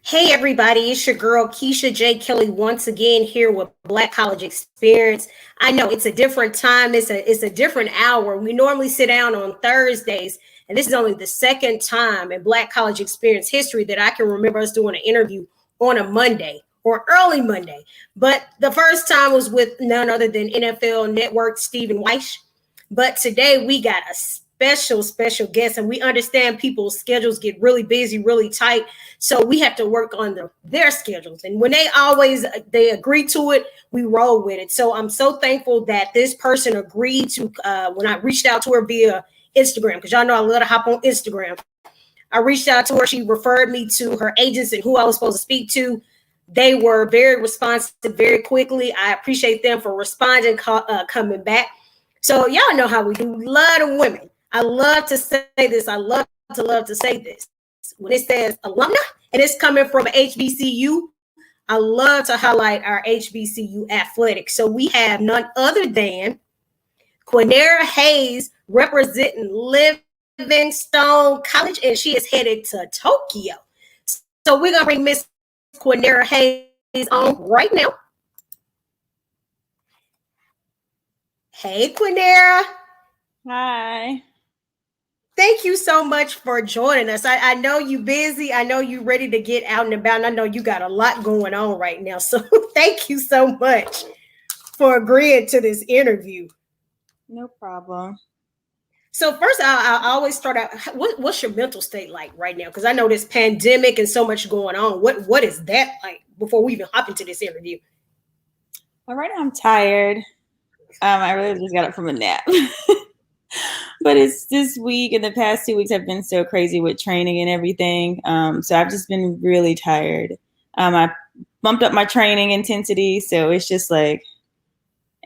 Hey everybody, it's your girl Keisha J. Kelly once again here with Black College Experience. I know it's a different time, it's a different hour. We normally sit down on Thursdays, and this is only the second time in Black College Experience history that I can remember us doing an interview on a Monday or early Monday. But the first time was with none other than NFL Network Stephen Weish. But today we got a special guest, and we understand people's schedules get really busy, really tight. So we have to work on their schedules. And when they agree to it, we roll with it. So I'm so thankful that this person agreed to, when I reached out to her via Instagram, because y'all know I love to hop on Instagram. I reached out to her. She referred me to her agents and who I was supposed to speak to. They were very responsive very quickly. I appreciate them for responding, coming back. So y'all know how we do. Love the women. I love to say this. I love to say this. When it says alumna and it's coming from HBCU, I love to highlight our HBCU athletics. So we have none other than Quanera Hayes representing Livingstone College, and she is headed to Tokyo. So we're going to bring Miss Quanera Hayes on right now. Hey, Quanera. Hi. Thank you so much for joining us. I know you're busy. I know you're ready to get out and about. And I know you got a lot going on right now. So thank you so much for agreeing to this interview. No problem. So first, I always start out, what's your mental state like right now? Because I know this pandemic and so much going on. What is that like before we even hop into this interview? Well, right now I'm tired. I really just got up from a nap. But it's this week and the past 2 weeks have been so crazy with training and everything. So I've just been really tired. I bumped up my training intensity. So it's just like,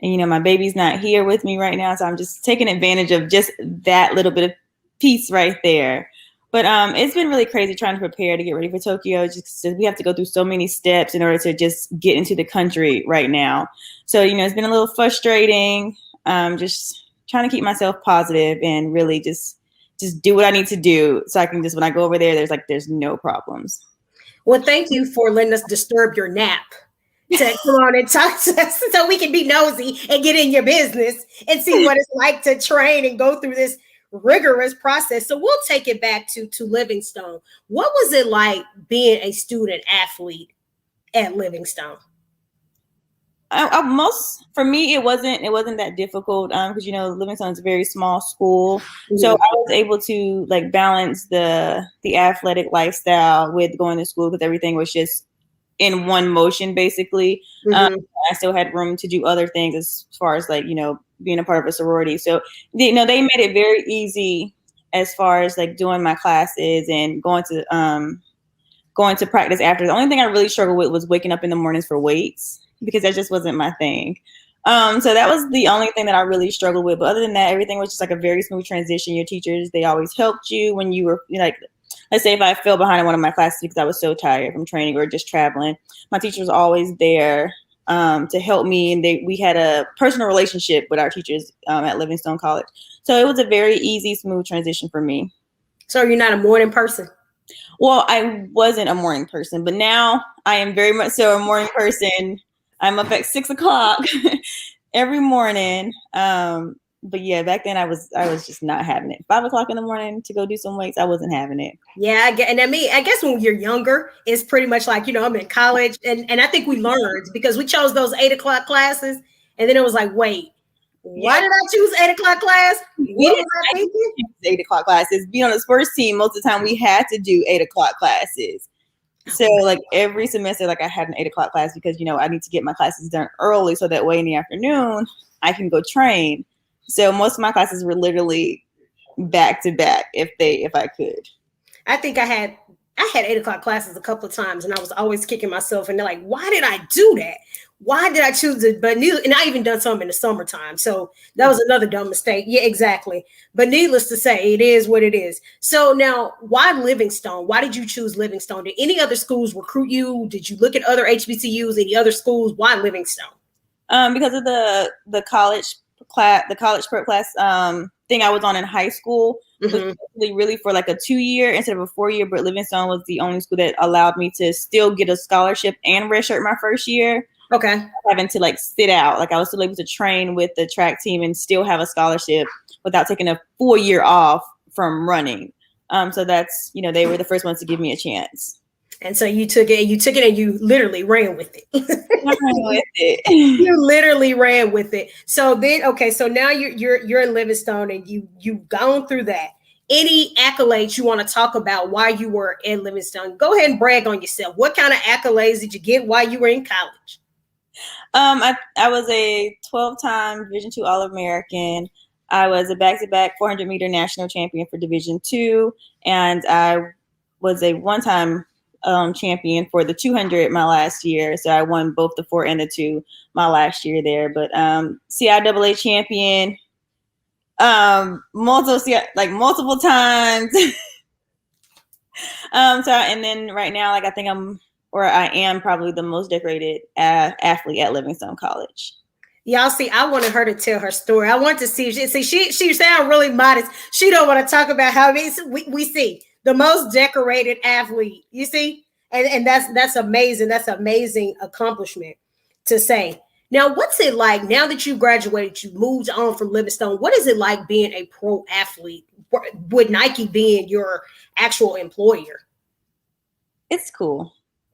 and my baby's not here with me right now. So I'm just taking advantage of just that little bit of peace right there. But it's been really crazy trying to prepare to get ready for Tokyo. Just we have to go through so many steps in order to just get into the country right now. So, it's been a little frustrating. Just trying to keep myself positive and really just do what I need to do. So I can just, when I go over there, there's no problems. Well, thank you for letting us disturb your nap to come on and talk to us so we can be nosy and get in your business and see what it's like to train and go through this rigorous process. So we'll take it back to Livingstone. What was it like being a student athlete at Livingstone? For me, it wasn't that difficult because Livingstone is a very small school, so I was able to balance the athletic lifestyle with going to school because everything was just in one motion basically. I still had room to do other things as far as being a part of a sorority. So they made it very easy as far as doing my classes and going to practice after. The only thing I really struggled with was waking up in the mornings for weights, because that just wasn't my thing. So that was the only thing that I really struggled with. But other than that, everything was just a very smooth transition. Your teachers, they always helped you when you were let's say if I fell behind in one of my classes because I was so tired from training or just traveling, my teacher was always there to help me. And we had a personal relationship with our teachers at Livingstone College. So it was a very easy, smooth transition for me. So you're not a morning person? Well, I wasn't a morning person, but now I am very much so a morning person. I'm up at 6 o'clock every morning. But yeah, back then I was just not having it. 5 o'clock in the morning to go do some weights, I wasn't having it. Yeah, I guess when you're younger, it's pretty much like, I'm in college. And I think we learned because we chose those 8 o'clock classes. And then it was like, wait, why did I choose 8 o'clock class? What was I thinking? 8 o'clock classes. Being on the sports team, most of the time we had to do 8 o'clock classes. So every semester, I had an 8 o'clock class because, I need to get my classes done early. So that way in the afternoon, I can go train. So most of my classes were literally back to back if I could. I think I had 8 o'clock classes a couple of times and I was always kicking myself and they're like, why did I do that? Why did I choose it? And I even done some in the summertime. So that was another dumb mistake. Yeah, exactly. But needless to say, it is what it is. So now, why Livingstone? Why did you choose Livingstone? Did any other schools recruit you? Did you look at other HBCUs, any other schools? Why Livingstone? Because of the college prep class thing I was on in high school. was really for like a 2-year instead of a 4-year. But Livingstone was the only school that allowed me to still get a scholarship and redshirt my first year. Okay. Having to like sit out. Like I was still able to train with the track team and still have a scholarship without taking a full year off from running. So that's, they were the first ones to give me a chance. And so you took it and you literally ran with it. You literally ran with it. So then, okay, so now you're in Livingstone and you've gone through that. Any accolades you want to talk about while you were in Livingstone? Go ahead and brag on yourself. What kind of accolades did you get while you were in college? I was a 12-time Division II All-American. I was a back-to-back 400-meter national champion for Division II, and I was a one-time champion for the 200 my last year. So I won both the 4 and the 2 my last year there. But CIAA champion, multiple times. And then right now, like I think I am probably the most decorated athlete at Livingstone College. Y'all see, I wanted her to tell her story. I want to see. She sound really modest. She don't want to talk about how we see the most decorated athlete. You see, and that's amazing. That's an amazing accomplishment to say. Now, what's it like now that you graduated? You moved on from Livingstone. What is it like being a pro athlete with Nike being your actual employer? It's cool.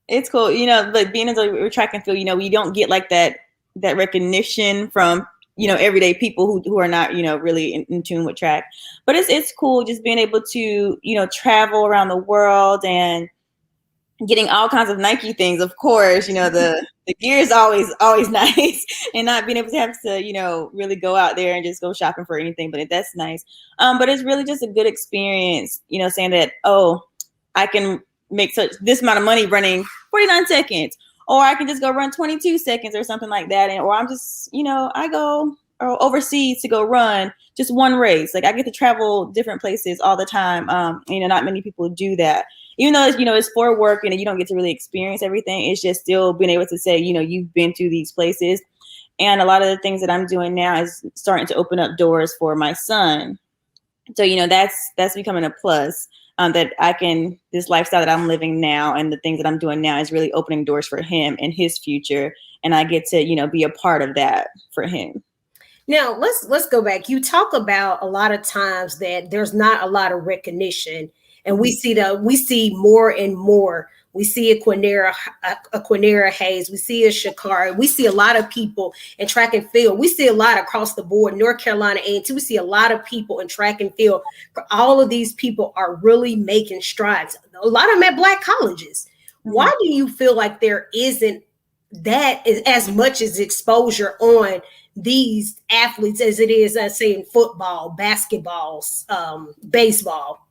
It's cool. Like being as a track and field, we don't get like that recognition from, everyday people who are not, really in tune with track. But it's cool just being able to, travel around the world and getting all kinds of Nike things. Of course, the gear is always nice, and not being able to have to, really go out there and just go shopping for anything. But that's nice. But it's really just a good experience, saying that, oh, I can make this amount of money running 49 seconds, or I can just go run 22 seconds or something like that. Or I'm just, I go overseas to go run just one race. Like I get to travel different places all the time. Not many people do that. Even though it's for work and you don't get to really experience everything. It's just still being able to say, you've been to these places. And a lot of the things that I'm doing now is starting to open up doors for my son. So, that's becoming a plus. That this lifestyle that I'm living now and the things that I'm doing now is really opening doors for him and his future. And I get to, be a part of that for him. Now, let's go back. You talk about a lot of times that there's not a lot of recognition, and we see more and more. We see a Quanera Hayes. We see a Shakari. We see a lot of people in track and field. We see a lot across the board. North Carolina A&T. We see a lot of people in track and field. All of these people are really making strides. A lot of them at Black colleges. Why do you feel like there isn't that as much as exposure on these athletes as it is, say, in football, basketball, baseball?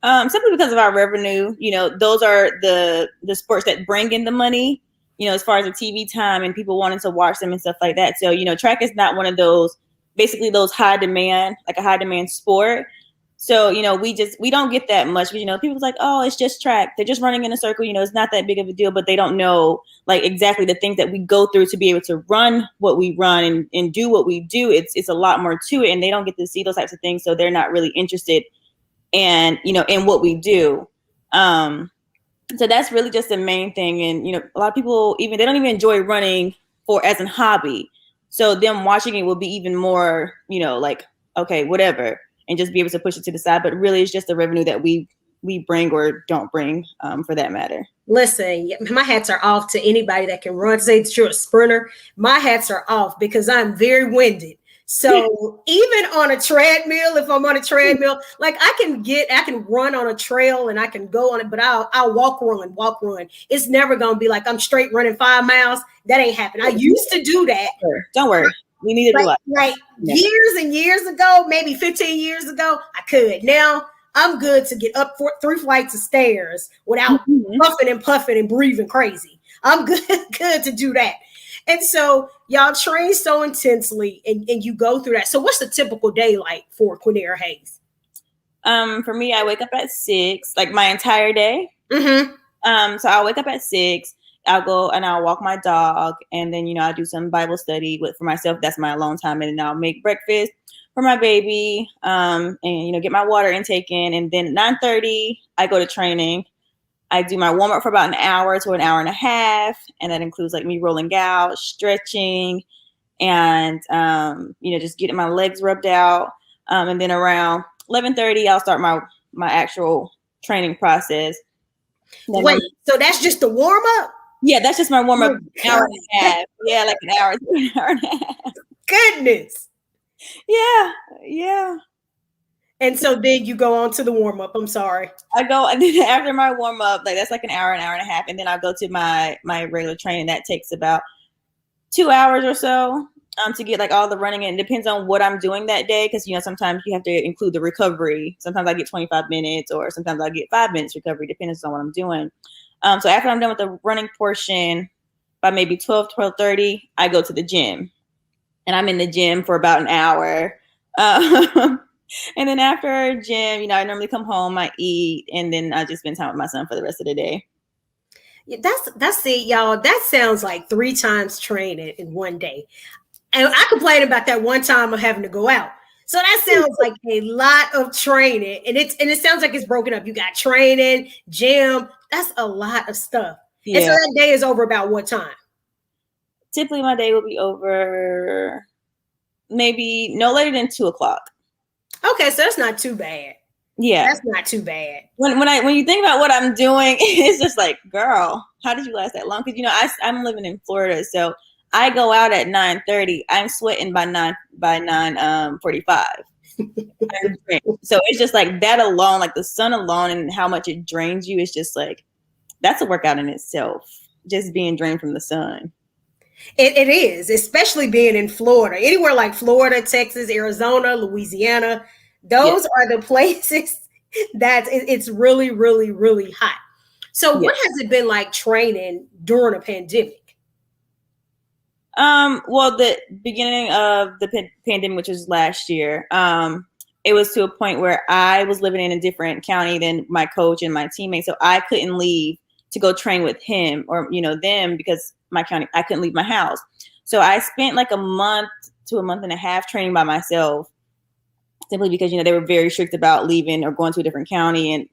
Simply because of our revenue. Those are the sports that bring in the money, as far as the TV time and people wanting to watch them and stuff like that. So, track is not one of those, basically those high demand sport. So, we don't get that much because, people's like, oh, it's just track. They're just running in a circle. It's not that big of a deal, but they don't know like exactly the things that we go through to be able to run what we run and do what we do. It's a lot more to it, and they don't get to see those types of things. So they're not really interested and, in what we do. So that's really just the main thing. And, a lot of people, they don't even enjoy running as a hobby. So them watching it will be even more, like, okay, whatever, and just be able to push it to the side. But really, it's just the revenue that we bring or don't bring, for that matter. Listen, my hats are off to anybody that can run. Say that you're a sprinter. My hats are off because I'm very winded. So even on a treadmill, if I'm on a treadmill, like I can run on a trail and I can go on it, but I'll walk run. It's never going to be like I'm straight running 5 miles. That ain't happening. I used to do that. Don't worry. We need to do it. Like years and years ago, maybe 15 years ago, I could. Now I'm good to get up 3 flights of stairs without puffing and breathing crazy. I'm good to do that. And so y'all train so intensely and you go through that. So what's the typical day like for Quanera Hayes? For me, I wake up at 6, like my entire day. So I'll wake up at 6. I'll go and I'll walk my dog. And then, I do some Bible study for myself. That's my alone time. And then I'll make breakfast, for my baby, and get my water intake in, and then at 9:30 I go to training. I do my warm up for about an hour to an hour and a half, and that includes like me rolling out, stretching, and just getting my legs rubbed out. And then around 11:30 I'll start my actual training process. Wait, so that's just the warm up? Yeah, that's just my warm up. An hour and a half. Yeah, like an hour and a half. Goodness. Yeah. And so then you go on to the warm up. I'm sorry. I go, and then after my warm up, like that's like an hour and a half, and then I'll go to my regular training. That takes about 2 hours or so to get like all the running in. It depends on what I'm doing that day, because sometimes you have to include the recovery. Sometimes I get 25 minutes, or sometimes I get 5 minutes recovery, depending on what I'm doing. So after I'm done with the running portion, by maybe 12:30, I go to the gym, and I'm in the gym for about an hour. And then after gym, I normally come home, I eat, and then I just spend time with my son for the rest of the day. Yeah, that's it, y'all. That sounds like 3 times training in one day. And I complained about that one time of having to go out. So that sounds like a lot of training. And it sounds like it's broken up. You got training, gym. That's a lot of stuff. Yeah. And so that day is over about what time? Typically my day will be over maybe no later than 2:00. Okay, so that's not too bad. Yeah, that's not too bad. When you think about what I'm doing, it's just like, girl, how did you last that long? Because I'm living in Florida, so I go out at 9:30. I'm sweating by 9:45. So it's just like that alone, like the sun alone, and how much it drains you. It's just like that's a workout in itself. Just being drained from the sun. It is, especially being in Florida. Anywhere like Florida, Texas, Arizona, Louisiana, those are the places that it's really, really, really hot. So what has it been like training during a pandemic? Well, the beginning of the pandemic, which was last year, it was to a point where I was living in a different county than my coach and my teammates. So I couldn't leave to go train with him or, them, because my county, I couldn't leave my house. So I spent like a month to a month and a half training by myself, simply because, they were very strict about leaving or going to a different county. And,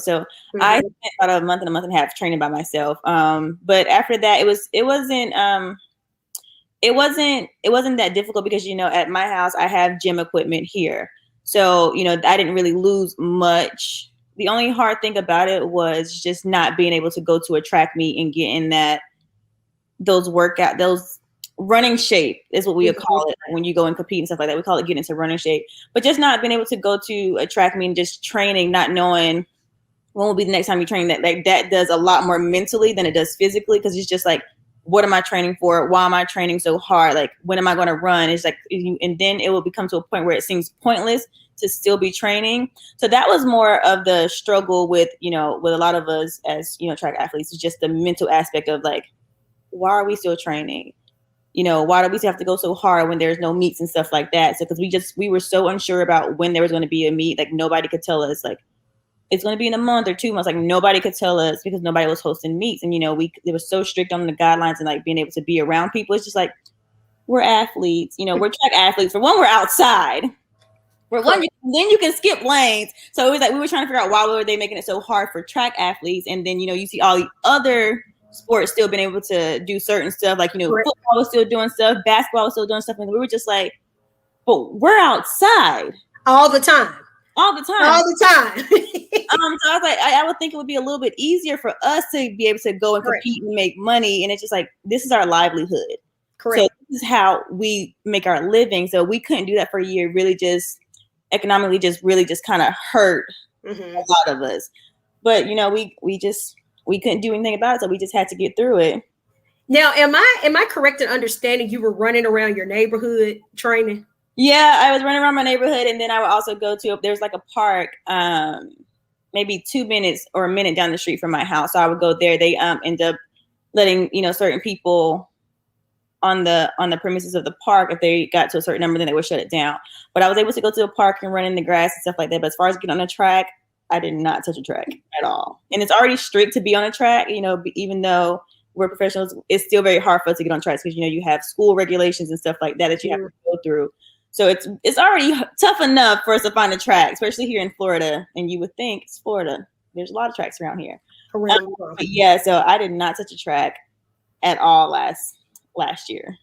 so I spent about a month and a half training by myself. But after that, it wasn't that difficult because, at my house, I have gym equipment here. So, I didn't really lose much. The only hard thing about it was just not being able to go to a track meet and get in those running shape is what we would call it when you go and compete and stuff like that. We call it getting into running shape, but just not being able to go to a track meet and just training, not knowing when will be the next time you train. That does a lot more mentally than it does physically. Cause it's just like, what am I training for? Why am I training so hard? Like, when am I going to run? It's like, and then it will become to a point where it seems pointless to still be training. So that was more of the struggle with a lot of us as, track athletes. It's just the mental aspect of like, why are we still training? Why do we still have to go so hard when there's no meets and stuff like that? So, because we were so unsure about when there was going to be a meet, like nobody could tell us like, it's going to be in a month or 2 months. Like nobody could tell us because nobody was hosting meets. And, they were so strict on the guidelines and like being able to be around people. It's just like, we're athletes, we're track athletes. For one, we're outside. For one, then you can skip lanes. So it was like, we were trying to figure out why were they making it so hard for track athletes. And then, you see all the other sports still being able to do certain stuff. Like, football was still doing stuff. Basketball was still doing stuff. And we were just like, but we're outside. All the time. So I was like, I would think it would be a little bit easier for us to be able to go and compete and make money. And it's just like, this is our livelihood. Correct. So this is how we make our living. So we couldn't do that for a year. Really just economically really kind of hurt a lot of us. But, we couldn't do anything about it. So we just had to get through it. Now, am I correct in understanding you were running around your neighborhood training? Yeah, I was running around my neighborhood, and then I would also go to, there's like a park, maybe 2 minutes or a minute down the street from my house. So I would go there. They end up letting, certain people on the premises of the park, if they got to a certain number, then they would shut it down. But I was able to go to a park and run in the grass and stuff like that. But as far as getting on a track, I did not touch a track at all. And it's already strict to be on a track, even though we're professionals, it's still very hard for us to get on tracks because, you have school regulations and stuff like that you have to go through. So it's already tough enough for us to find a track, especially here in Florida. And you would think it's Florida. There's a lot of tracks around here. But yeah, so I did not touch a track at all last year.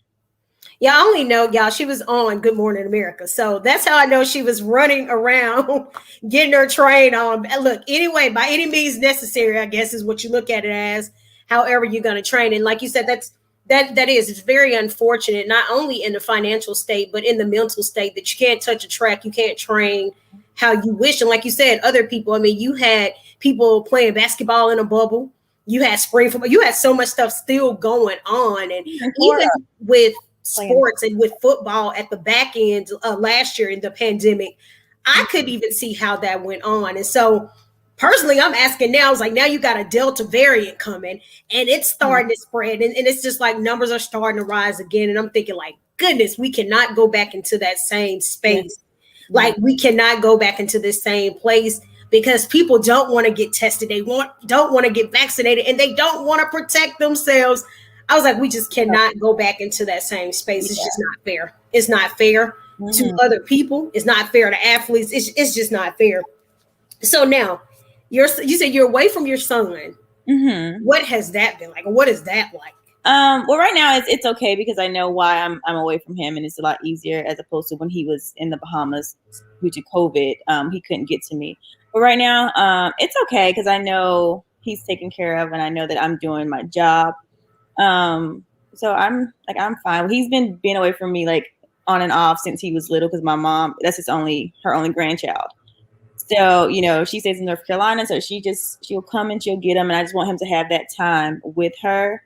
Yeah, I only know, y'all, she was on Good Morning America. So that's how I know she was running around getting her train on. Look, anyway, by any means necessary, I guess is what you look at it as, however you're going to train. And like you said, it's very unfortunate, not only in the financial state, but in the mental state that you can't touch a track, you can't train how you wish. And like you said, other people, I mean, you had people playing basketball in a bubble. You had spring football. You had so much stuff still going on. And even with sports and with football at the back end last year in the pandemic, I couldn't even see how that went on. And so personally, I'm asking now, I was like, now you got a Delta variant coming and it's starting to spread. And it's just like numbers are starting to rise again. And I'm thinking like, goodness, we cannot go back into that same space. Like we cannot go back into the same place because people don't want to get tested. They don't want to get vaccinated and they don't want to protect themselves. I was like, we just cannot go back into that same space. It's just not fair. It's not fair to other people. It's not fair to athletes. It's just not fair. So now you said you're away from your son. What has that been like? What is that like? Well, right now it's okay because I know why I'm away from him, and it's a lot easier as opposed to when he was in the Bahamas due to COVID. He couldn't get to me, but right now it's okay because I know he's taken care of, and I know that I'm doing my job. So I'm fine. He's been being away from me like on and off since he was little because my mom, that's her only grandchild. So, you know, she stays in North Carolina, so she'll come and she'll get him, and I just want him to have that time with her.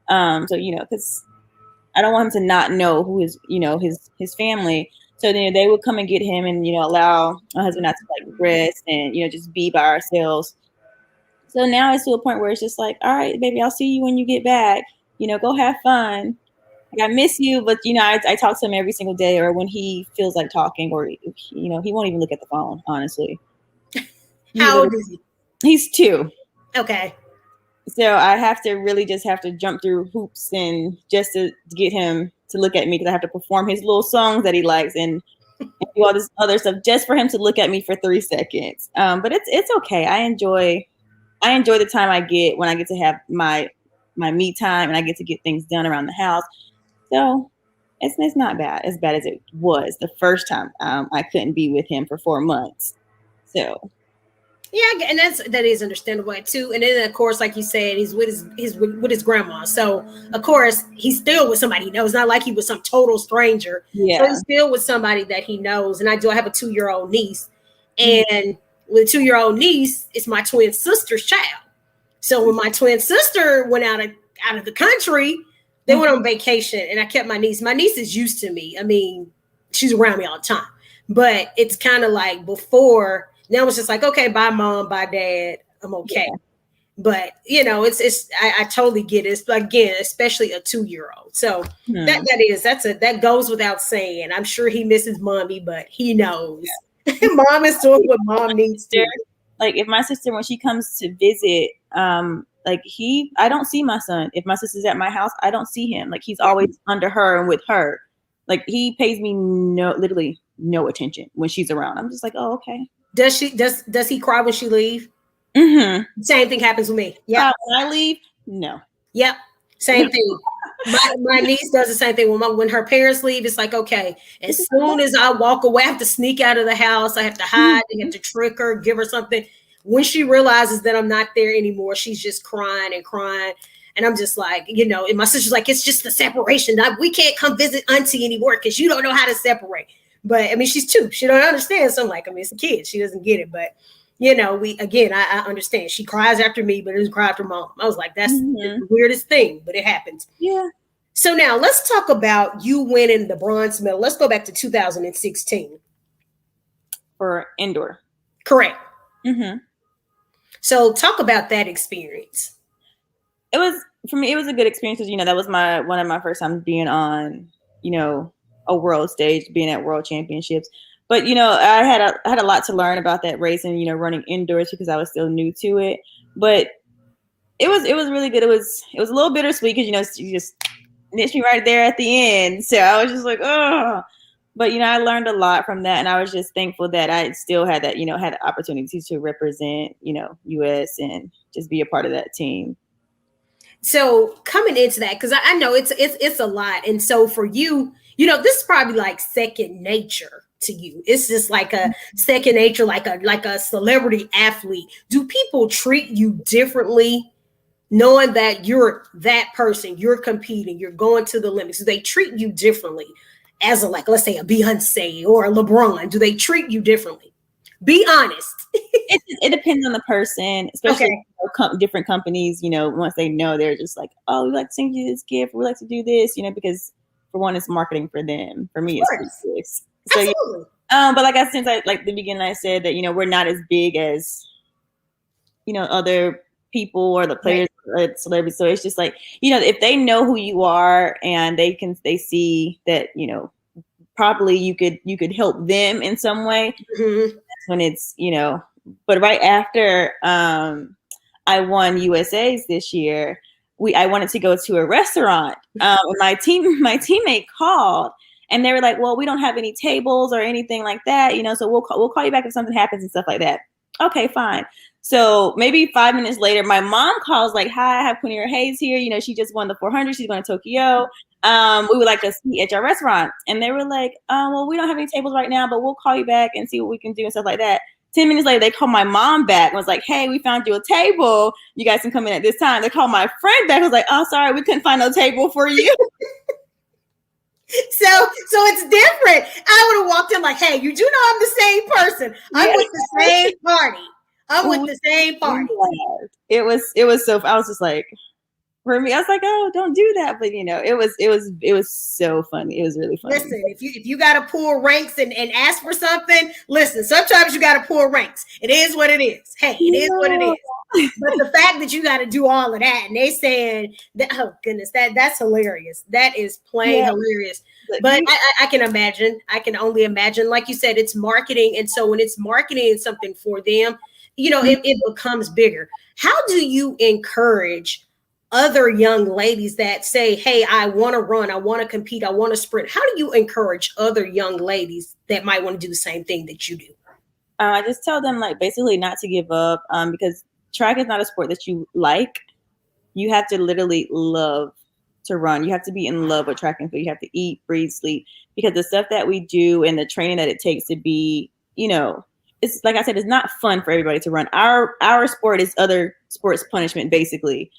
So, you know, because I don't want him to not know who his family. So then they would come and get him and, you know, allow my husband not to like rest and, you know, just be by ourselves. So now it's to a point where it's just like, all right, baby, I'll see you when you get back. You know, go have fun. Like, I miss you, but you know, I talk to him every single day, or when he feels like talking, or you know, he won't even look at the phone. Honestly, how old is he? He's 2. Okay. So I have to jump through hoops and just to get him to look at me because I have to perform his little songs that he likes and do all this other stuff just for him to look at me for 3 seconds. But it's okay. I enjoy the time I get when I get to have my me time and I get to get things done around the house. So it's not bad as it was the first time I couldn't be with him for 4 months. So yeah, and that is understandable too. And then of course, like you said, he's with his grandma. So of course he's still with somebody he knows. It's not like he was some total stranger. Yeah. So he's still with somebody that he knows. And I have a 2-year-old niece, and with a 2-year-old niece, it's my twin sister's child. So when my twin sister went out of the country, they went on vacation, and I kept my niece. My niece is used to me. I mean, she's around me all the time. But it's kind of like before. Now it's just like, okay, bye mom, bye dad, I'm okay. Yeah. But you know, I totally get it. Again, especially a 2-year-old. So that goes without saying. I'm sure he misses mommy, but he knows. Yeah. Mom is doing what mom needs to. Like if my sister, when she comes to visit, I don't see my son. If my sister's at my house, I don't see him. Like he's always under her and with her. Like he pays me literally no attention when she's around. I'm just like, oh, okay. Does he cry when she leave? Same thing happens with me. Yeah. When I leave, no. Yep. Same thing. My niece does the same thing. When her parents leave, it's like, okay, as soon as I walk away, I have to sneak out of the house. I have to hide. I have to trick her, give her something. When she realizes that I'm not there anymore, she's just crying and crying. And I'm just like, you know, and my sister's like, it's just the separation. We can't come visit auntie anymore because you don't know how to separate. But I mean, she's 2. She don't understand. So I'm like, I mean, it's a kid. She doesn't get it. But, you know, I understand. She cries after me, but it doesn't cry after mom. I was like, that's the weirdest thing, but it happens. Yeah. So now let's talk about you winning the bronze medal. Let's go back to 2016. For indoor. Correct. So talk about that experience. For me, it was a good experience because, you know, that was one of my first times being on, you know, a world stage, being at world championships. But, you know, I had a lot to learn about that race and, you know, running indoors because I was still new to it. But it was really good. It was a little bittersweet because, you know, you just niched me right there at the end. So I was just like, oh. But, I learned a lot from that, and I was just thankful that I still had that, had the opportunity to represent, US and just be a part of that team. So coming into that, because I know it's a lot, and so for you, this is probably like second nature to you. It's just like a second nature, like a celebrity athlete. Do people treat you differently, knowing that you're that person, you're competing, you're going to the limits? Do they treat you differently as let's say a Beyonce or a LeBron? Do they treat you differently? Be honest. It depends on the person, especially different companies, once they know, they're just like, oh, we like to send you this gift, we like to do this, because for one, it's marketing for them. For me, it's this. So absolutely. But like since I like the beginning, I said that we're not as big as other people or the players or celebrities. So it's just like, if they know who you are and they see that probably you could help them in some way. Mm-hmm. That's when it's but right after I won USA's this year, I wanted to go to a restaurant. My teammate called and they were like, well, we don't have any tables or anything like that, so we'll call you back if something happens and stuff like that. Okay, fine. So maybe 5 minutes later, my mom calls like, hi, I have Quanera Hayes here. She just won the 400. She's going to Tokyo. We would like to see at your restaurant. And they were like, well, we don't have any tables right now, but we'll call you back and see what we can do and stuff like that. 10 minutes later, they called my mom back and was like, hey, we found you a table. You guys can come in at this time. They called my friend back and was like, oh, sorry, we couldn't find no table for you. So it's different. I would have walked in like, hey, you do know I'm the same person. I'm with the same party. I'm with the same party. It was so, I was just like, for me, I was like, oh, don't do that. But it was so funny. It was really funny. Listen, if you gotta pull ranks and ask for something, listen, sometimes you gotta pull ranks. It is what it is. Hey, it is what it is. But the fact that you gotta do all of that and they saying that, oh goodness, that's hilarious. That is plain hilarious. But I can imagine. I can only imagine. Like you said, it's marketing. And so when it's marketing something for them, it becomes bigger. How do you encourage other young ladies that say, hey, I want to run, I want to compete, I want to sprint? How do you encourage other young ladies that might want to do the same thing that you do? I just tell them basically not to give up, because track is not a sport that you like. You have to literally love to run. You have to be in love with track and field. You have to eat, breathe, sleep, because the stuff that we do and the training that it takes to be, it's like I said, it's not fun for everybody to run. Our sport is other sports punishment, basically.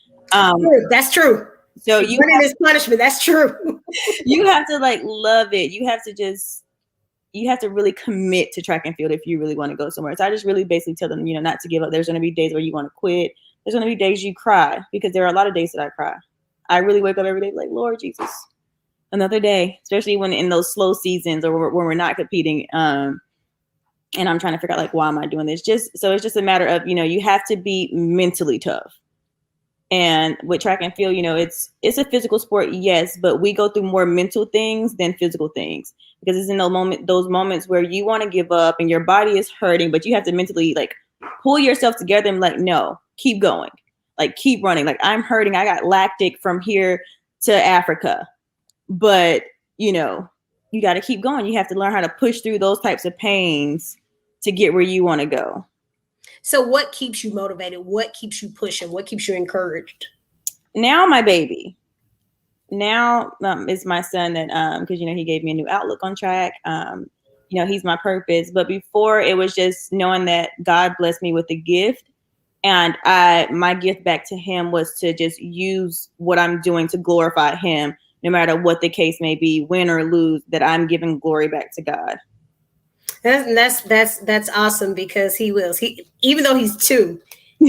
That's true. So running is punishment. That's true. You have to love it. You have to really commit to track and field if you really want to go somewhere. So I just really basically tell them, not to give up. There's going to be days where you want to quit. There's going to be days you cry, because there are a lot of days that I cry. I really wake up every day like, Lord Jesus, another day, especially when in those slow seasons or when we're not competing. And I'm trying to figure out why am I doing this? So it's just a matter of, you have to be mentally tough. And with track and field, it's a physical sport, yes, but we go through more mental things than physical things, because it's in those moments where you want to give up and your body is hurting, but you have to mentally pull yourself together and no, keep going, keep running. I'm hurting. I got lactic from here to Africa, but you got to keep going. You have to learn how to push through those types of pains to get where you want to go. So what keeps you motivated? What keeps you pushing? What keeps you encouraged? Now my baby. Now it's my son that because he gave me a new outlook on track. He's my purpose. But before, it was just knowing that God blessed me with a gift, and my gift back to him was to just use what I'm doing to glorify him, no matter what the case may be, win or lose, that I'm giving glory back to God. That's awesome, because he even though he's 2,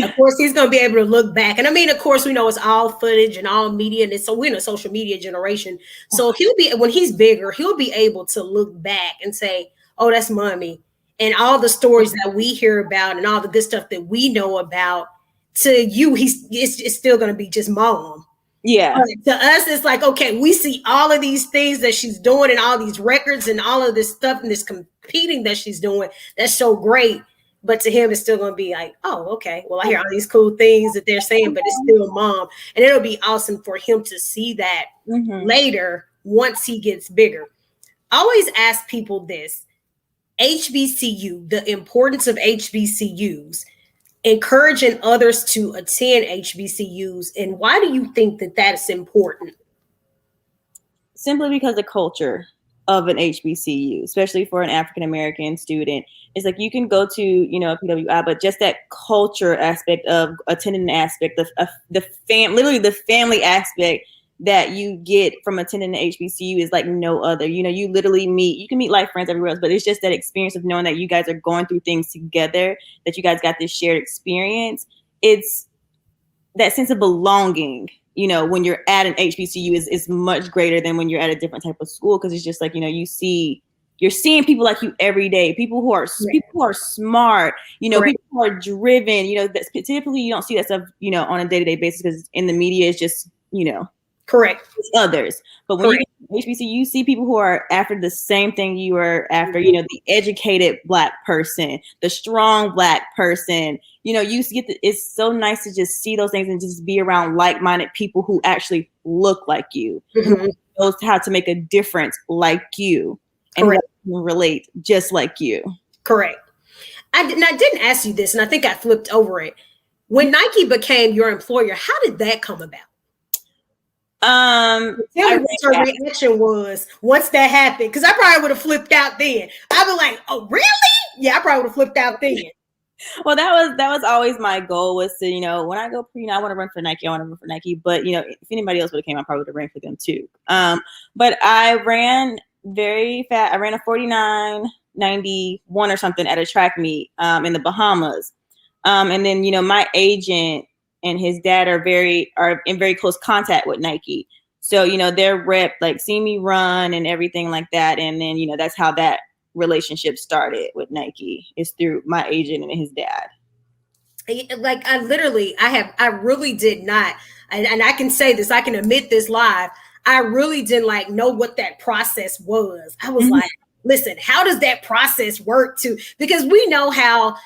of course he's going to be able to look back. And I mean, of course, we know it's all footage and all media, and so we're in a social media generation. So when he's bigger, he'll be able to look back and say, oh, that's mommy. And all the stories that we hear about and all the good stuff that we know about, to you, it's still going to be just mom. Yeah. To us, it's like, okay, we see all of these things that she's doing and all these records and all of this stuff and this competing that she's doing. That's so great. But to him, it's still going to be like, oh, okay, well, I hear all these cool things that they're saying, but it's still mom. And it'll be awesome for him to see that later once he gets bigger. I always ask people this: HBCU, the importance of HBCUs, encouraging others to attend HBCUs, and why do you think that that's important? Simply because the culture of an HBCU, especially for an African American student, is like you can go to, a PWI, but just that culture aspect of attending, an aspect of literally the family aspect that you get from attending the HBCU is like no other. You literally you can meet life friends everywhere else, but it's just that experience of knowing that you guys are going through things together, that you guys got this shared experience. It's that sense of belonging, when you're at an HBCU is much greater than when you're at a different type of school. Cause it's just like, you're seeing people like you every day, people who are smart, people who are driven, typically you don't see that stuff, on a day-to-day basis, because in the media it's just, Correct. others. But when you get to HBCU, you see people who are after the same thing you are after, the educated Black person, the strong Black person, it's so nice to just see those things and just be around like-minded people who actually look like you, who knows how to make a difference like you, and who relate just like you. Correct. I didn't ask you this, and I think I flipped over it. When Nike became your employer, how did that come about? Tell me what her reaction was once that happened, because I probably would have flipped out then. I'd be like, "Oh, really?" Yeah, I probably would have flipped out then. Well, that was always my goal, was to, when I go, I want to run for Nike. But if anybody else would have came, I probably would have ran for them too. But I ran very fast. I ran a 49.91 or something at a track meet in the Bahamas. And then my agent and his dad are in very close contact with Nike. So, their rep like see me run and everything like that. And then, that's how that relationship started with Nike, is through my agent and his dad. Like I really did not. And I can say this, I can admit this live. I really didn't know what that process was. I was like, listen, how does that process work too? Because we know how,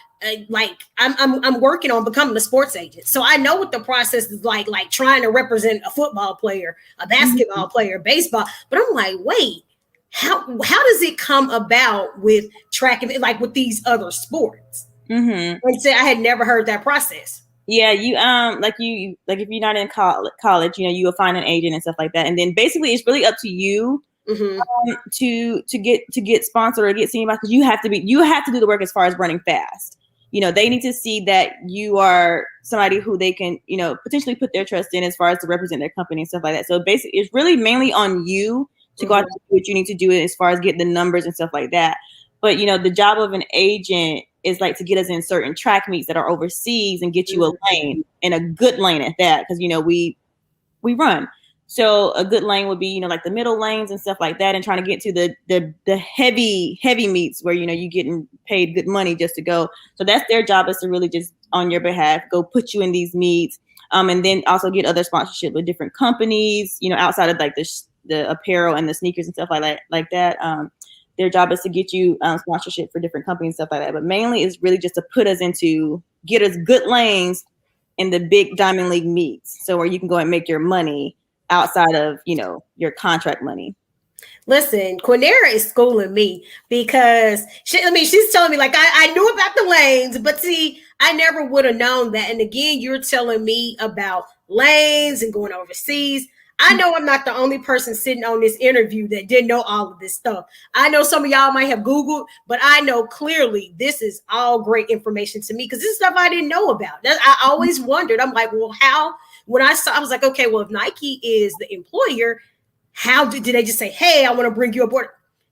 I'm working on becoming a sports agent. So I know what the process is like trying to represent a football player, a basketball player, baseball. But I'm like, wait, how does it come about with track and with these other sports? Like I said, I had never heard that process. Yeah, you if you're not in college, you will find an agent and stuff like that, and then basically it's really up to you to get sponsored or get seen by, because you have to do the work as far as running fast. They need to see that you are somebody who they can, potentially put their trust in as far as to represent their company and stuff like that. So basically, it's really mainly on you to go out and do what you need to do as far as getting the numbers and stuff like that. But, the job of an agent is to get us in certain track meets that are overseas and get you a lane, and a good lane at that, because, we run. So a good lane would be, the middle lanes and stuff like that, and trying to get to the heavy meets where, you're getting paid good money just to go. So that's their job, is to really just on your behalf go put you in these meets, and then also get other sponsorship with different companies, outside of the apparel and the sneakers and stuff like that. Their job is to get you sponsorship for different companies and stuff like that. But mainly is really just to get us good lanes in the big Diamond League meets, so where you can go and make your money outside of, your contract money. Listen, Quanera is schooling me, because she's telling me I knew about the lanes, but see, I never would have known that. And again, you're telling me about lanes and going overseas. I know I'm not the only person sitting on this interview that didn't know all of this stuff. I know some of y'all might have Googled, but I know clearly this is all great information to me, because this is stuff I didn't know about. I always wondered. I'm like, well, how? When I was like, okay, well, if Nike is the employer, how did they just say, hey, I want to bring you aboard?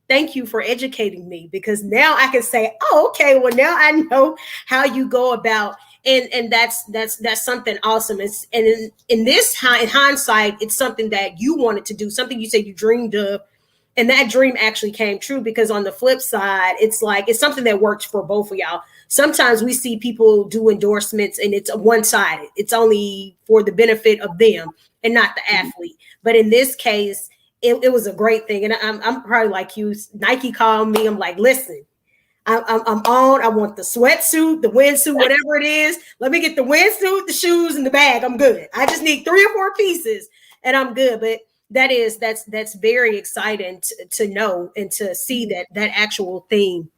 Thank you for educating me, because now I can say, oh, okay, well, now I know how you go about. And that's something awesome. In hindsight, it's something that you wanted to do, something you said you dreamed of. And that dream actually came true, because on the flip side, it's something that works for both of y'all. Sometimes we see people do endorsements and it's one-sided. It's only for the benefit of them and not the athlete. But in this case, it was a great thing. And I'm probably like you. Nike called me. I'm like, listen, I'm on. I want the sweatsuit, the windsuit, whatever it is. Let me get the windsuit, the shoes, and the bag. I'm good. I just need 3 or 4 pieces and I'm good. But That's very exciting to know and to see that actual thing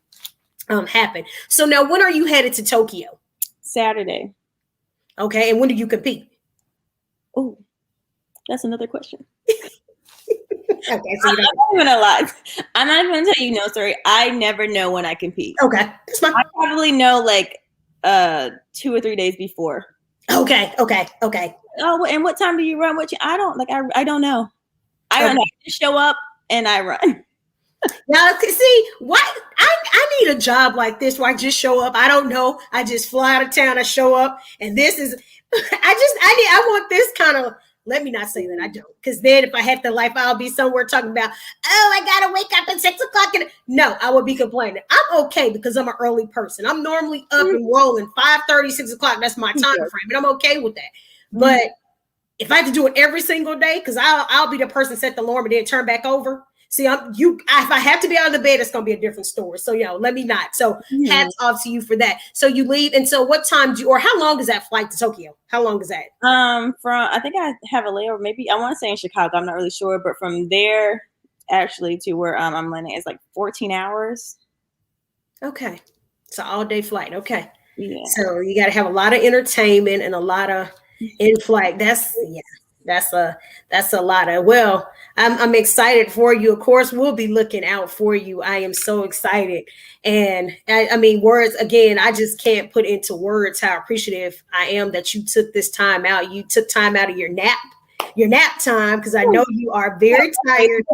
happen. So now, when are you headed to Tokyo? Saturday. Okay, and when do you compete? Oh, that's another question. Okay, so I'm not even gonna lie. I'm not even gonna tell you no story. I never know when I compete. Okay, that's fine. I probably know like 2 or 3 days before. Okay. Oh, and what time do you run? I don't know. I don't know. I just show up and I run. Now, see, what I need a job like this where I just show up. I don't know. I just fly out of town. I show up, and this is. I want this kind of. Let me not say that I don't, because then if I had the life, I'll be somewhere talking about, oh, I gotta wake up at 6 o'clock. No, I would be complaining. I'm okay because I'm an early person. I'm normally up and rolling 5:30, 6 o'clock. That's my time frame, and I'm okay with that. But if I have to do it every single day, because I'll be the person set the alarm and then turn back over. See, if I have to be out of the bed, it's gonna be a different story. So let me not. So hats off to you for that. So you leave, and so what time or how long is that flight to Tokyo? How long is that? From I think I have a layover. Maybe I want to say in Chicago. I'm not really sure, but from there actually to where I'm landing is like 14 hours. Okay, it's an all-day flight. Okay, yeah. So you got to have a lot of entertainment and a lot of in-flight. That's a lot of. Well, I'm excited for you. Of course, we'll be looking out for you. I am so excited. And I mean, words, again, I just can't put into words how appreciative I am that you took this time out. You took time out of your nap time, because I know you are very tired.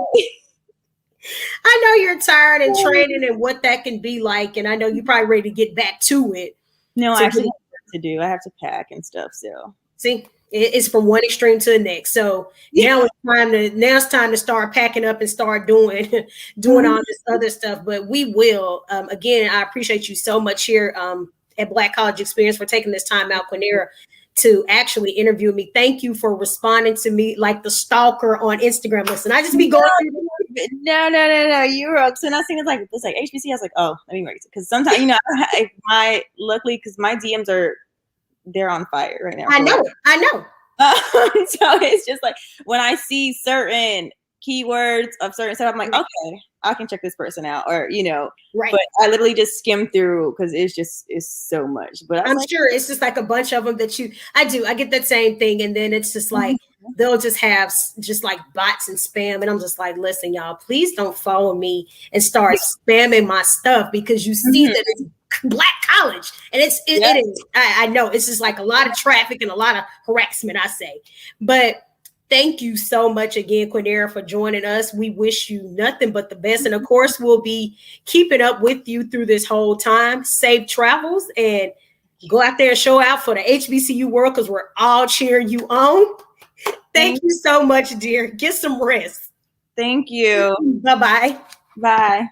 I know you're tired and training and what that can be like. And I know you're probably ready to get back to it. No, I actually have work to do. I have to pack and stuff. So see, it's from one extreme to the next. So now it's time to start packing up and start doing all this other stuff. But we will. Again, I appreciate you so much here at Black College Experience for taking this time out, Quanera, to actually interview me. Thank you for responding to me like the stalker on Instagram. Listen, I just be going through. No. You were up. So I think it's like HBC. I was like, oh, let me write it, because sometimes luckily because my DMs they're on fire right now. I know. So it's just like when I see certain keywords of certain stuff, I'm like, okay, I can check this person out, or right. But I literally just skim through because it's so much. But I'm sure it's just like a bunch of them that I get that same thing, and then it's just like they'll just have just like bots and spam, and I'm just like, listen, y'all, please don't follow me and start spamming my stuff, because you see that it's Black College, and it is. I know it's just like a lot of traffic and a lot of harassment, I say. But thank you so much again, Quanera, for joining us. We wish you nothing but the best, and of course, we'll be keeping up with you through this whole time. Safe travels, and go out there and show out for the HBCU world, because we're all cheering you on. Thank you so much, dear. Get some rest. Thank you. Bye-bye. Bye.